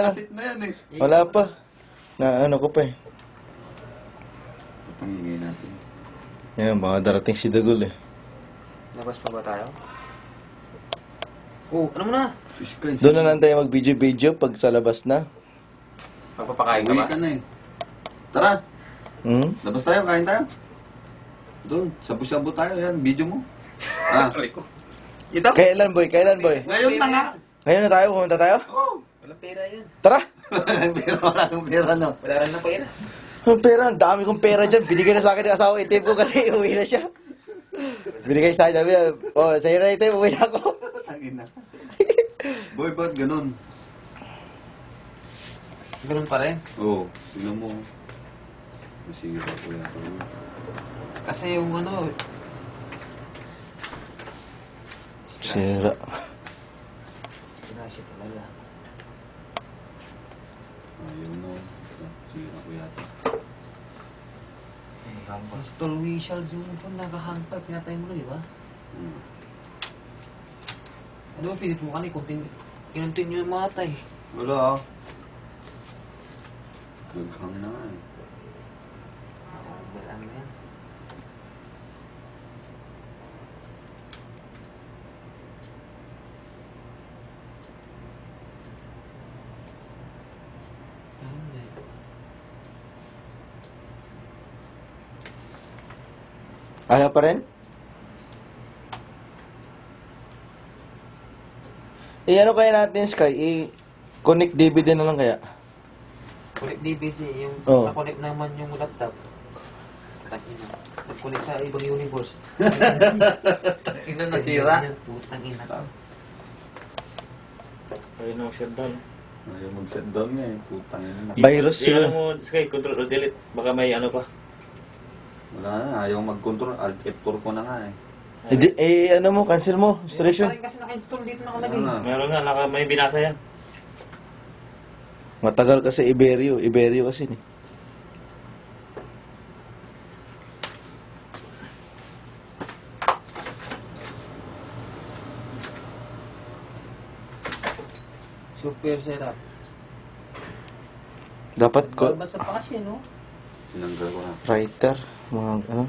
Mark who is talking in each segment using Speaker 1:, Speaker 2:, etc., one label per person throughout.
Speaker 1: Kasit na yan eh.
Speaker 2: Wala pa. Na ano ko pa eh.
Speaker 1: Pangingay natin.
Speaker 2: Yan, baka darating si Dagol eh.
Speaker 3: Labas pa ba tayo? Oh, ano mo na?
Speaker 2: Doon na lang tayo mag-video-video pag sa labas na.
Speaker 3: Magpapakain ka
Speaker 1: Uwi
Speaker 3: ba?
Speaker 1: ka na eh. Tara,
Speaker 2: Hmm?
Speaker 1: labas tayo, kain tayo. Doon, sabu-sabu tayo yan, video mo. Ah,
Speaker 3: Ito?
Speaker 2: Kailan boy? Kailan boy?
Speaker 1: ngayon na nga.
Speaker 2: Ngayon na tayo? Pumunta tayo?
Speaker 1: Oh.
Speaker 3: Walang pera yan.
Speaker 2: Tara!
Speaker 1: Wala kang pera no.
Speaker 3: Wala rin na pera.
Speaker 2: Ang pera, ang dami kong pera dyan. Binigay na sa akin ng asawa itim ko kasi uwi na siya. Binigay sa akin, sabi niya, oh, sa'yo na itim, uwi na ako.
Speaker 1: Tangina. Boy, ba't ganun?
Speaker 3: Ganun pa rin.
Speaker 1: Oo, tingnan mo. Sige pa po yan.
Speaker 3: Kasi yung ano,
Speaker 2: Sira.
Speaker 3: Sinasya talaga.
Speaker 1: Ayaw mo. Sige pa po yata.
Speaker 3: Pastor Wishal, yung ito, nakahang pa, pinatay mo na, di ba?
Speaker 1: Hmm.
Speaker 3: Ano ba, pilit mo ka ni, kinontinue yung matay.
Speaker 1: Wala ah. Naghang na nga eh.
Speaker 3: Wala na yan.
Speaker 2: Ayaw pa rin? Ano kaya natin, Sky? I-connect DVD na lang kaya?
Speaker 3: Connect DVD, yung
Speaker 2: Oo.
Speaker 3: na-connect naman yung laptop. Tangina. Nag-connect sa ibang universe.
Speaker 1: Ina nasira.
Speaker 3: Putang ina.
Speaker 4: Ayun ang shutdown.
Speaker 1: Ayaw mag-shutdown nga eh. Putang ina.
Speaker 2: Virus
Speaker 4: Ano
Speaker 2: yun.
Speaker 4: mo, Sky, control or delete. Baka may ano pa.
Speaker 1: Wala na, ayaw mag-control. Alt F4 ko na nga eh.
Speaker 2: Ano mo, cancel mo,
Speaker 3: Pa
Speaker 2: installation.
Speaker 3: rin kasi naka-install dito nakalagay.
Speaker 1: Ano na?
Speaker 4: Meron nga, may binasa yan.
Speaker 2: Matagal kasi Iberio kasi ni.
Speaker 3: Super setup.
Speaker 2: Dapat ko,
Speaker 3: Basta pa kasi, no?
Speaker 1: Tinanggal ko na.
Speaker 2: writer, mga ano.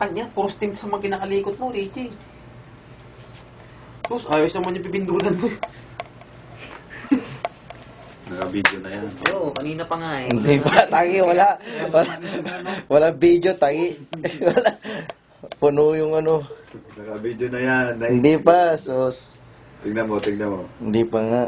Speaker 3: Kanya, puro steam sa mga kinakalikot mo, Richie. Tapos, ayos naman yung pipindulan mo.
Speaker 1: Naka-video na yan.
Speaker 3: Oo, kanina pa nga eh.
Speaker 2: Hindi pa, tangi, wala video, tangi. Wala. Puno yung ano.
Speaker 1: Naka-video na yan.
Speaker 2: Hindi pa, sos.
Speaker 1: Tingnan mo, tingnan mo.
Speaker 2: Hindi pa nga.